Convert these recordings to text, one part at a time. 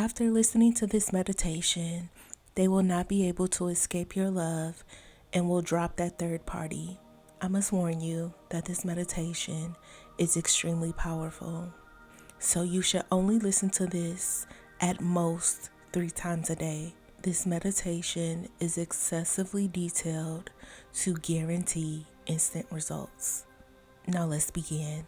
After listening to this meditation, they will not be able to escape your love and will drop that third party. I must warn you that this meditation is extremely powerful. So you should only listen to this at most 3 times a day. This meditation is excessively detailed to guarantee instant results. Now let's begin.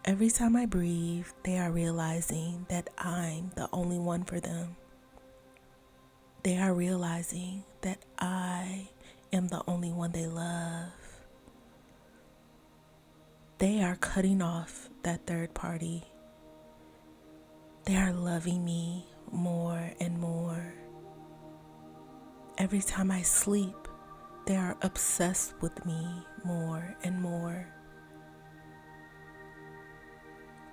Every time I breathe, they are realizing that I'm the only one for them. They are realizing that I am the only one they love. They are cutting off that third party. They are loving me more and more. Every time I sleep, they are obsessed with me more and more.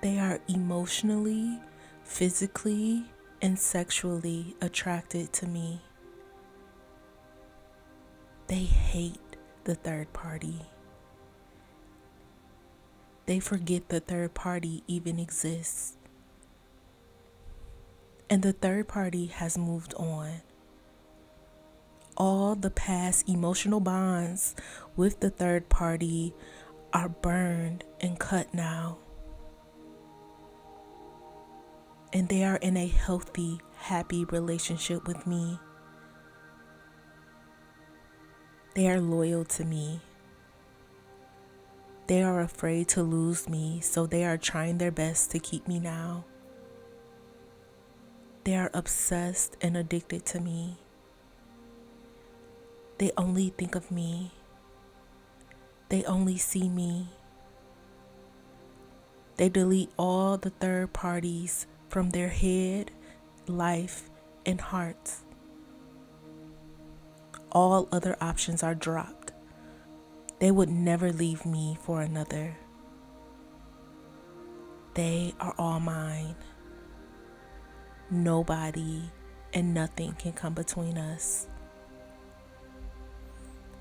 They are emotionally, physically, and sexually attracted to me. They hate the third party. They forget the third party even exists. And the third party has moved on. All the past emotional bonds with the third party are burned and cut now. And they are in a healthy, happy relationship with me. They are loyal to me. They are afraid to lose me, so they are trying their best to keep me now. They are obsessed and addicted to me. They only think of me. They only see me. They delete all the third parties from their head, life, and hearts. All other options are dropped. They would never leave me for another. They are all mine. Nobody and nothing can come between us.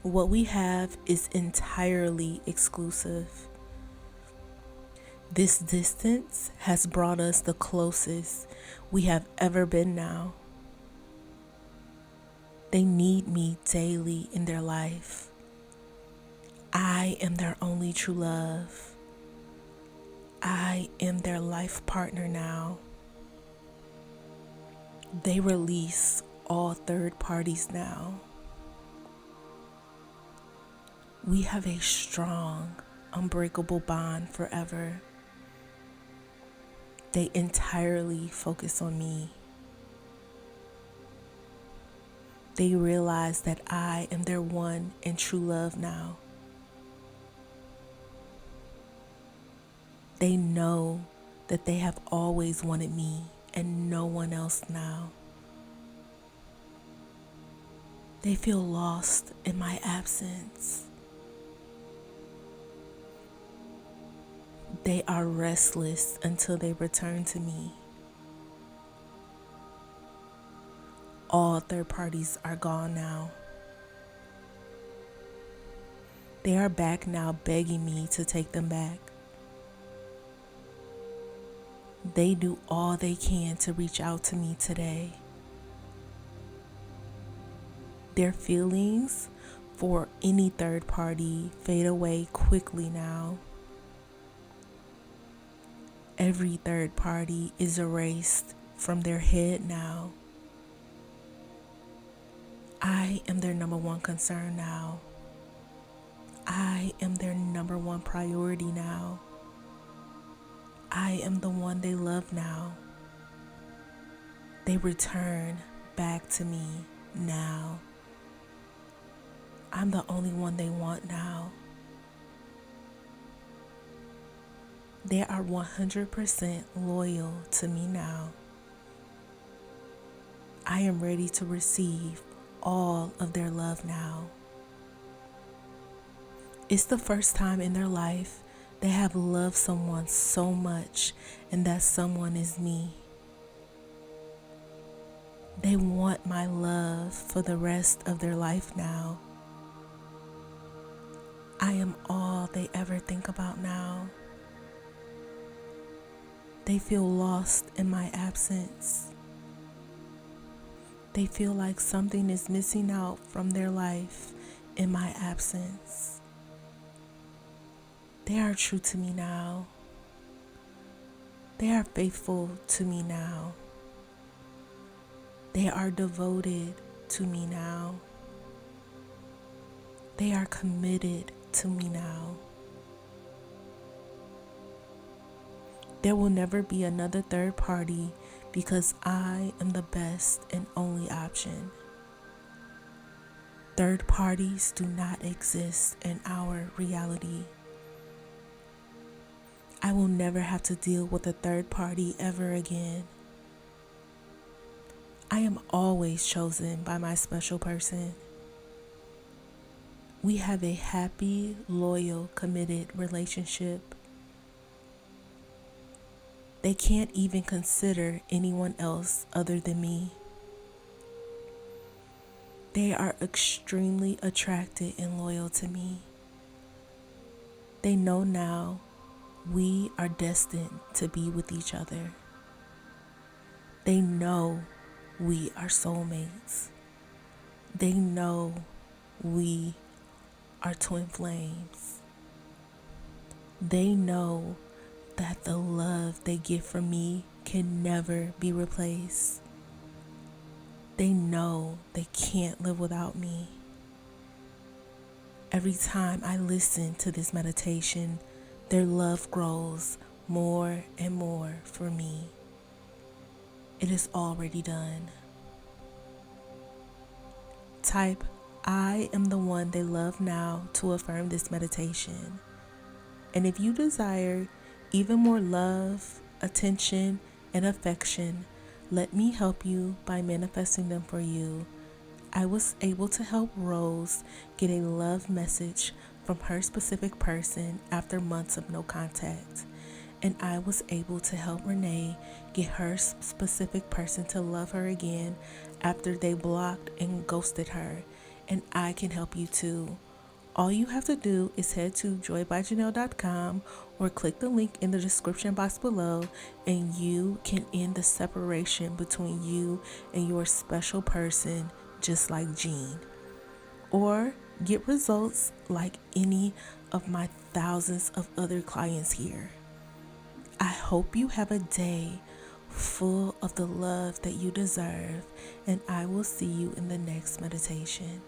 What we have is entirely exclusive. This distance has brought us the closest we have ever been now. They need me daily in their life. I am their only true love. I am their life partner now. They release all third parties now. We have a strong, unbreakable bond forever. They entirely focus on me. They realize that I am their one and true love now. They know that they have always wanted me and no one else now. They feel lost in my absence. They are restless until they return to me. All third parties are gone now. They are back now begging me to take them back. They do all they can to reach out to me today. Their feelings for any third party fade away quickly now. Every third party is erased from their head now. I am their number one concern now. I am their number one priority now. I am the one they love now. They return back to me now. I'm the only one they want now. They are 100% loyal to me now. I am ready to receive all of their love now. It's the first time in their life they have loved someone so much, and that someone is me. They want my love for the rest of their life now. I am all they ever think about now. They feel lost in my absence. They feel like something is missing out from their life in my absence. They are true to me now. They are faithful to me now. They are devoted to me now. They are committed to me now. There will never be another third party because I am the best and only option. Third parties do not exist in our reality. I will never have to deal with a third party ever again. I am always chosen by my special person. We have a happy, loyal, committed relationship. They can't even consider anyone else other than me. They are extremely attracted and loyal to me. They know now we are destined to be with each other. They know we are soulmates. They know we are twin flames. They know that the love they get from me can never be replaced. They know they can't live without me. Every time I listen to this meditation, their love grows more and more for me. It is already done. Type, I am the one they love now to affirm this meditation. And if you desire even more love, attention, and affection, let me help you by manifesting them for you. I was able to help Rose get a love message from her specific person after months of no contact. And I was able to help Renee get her specific person to love her again after they blocked and ghosted her. And I can help you too. All you have to do is head to joybyjanell.com or click the link in the description box below, and you can end the separation between you and your special person, just like Jean. Or get results like any of my thousands of other clients here. I hope you have a day full of the love that you deserve, and I will see you in the next meditation.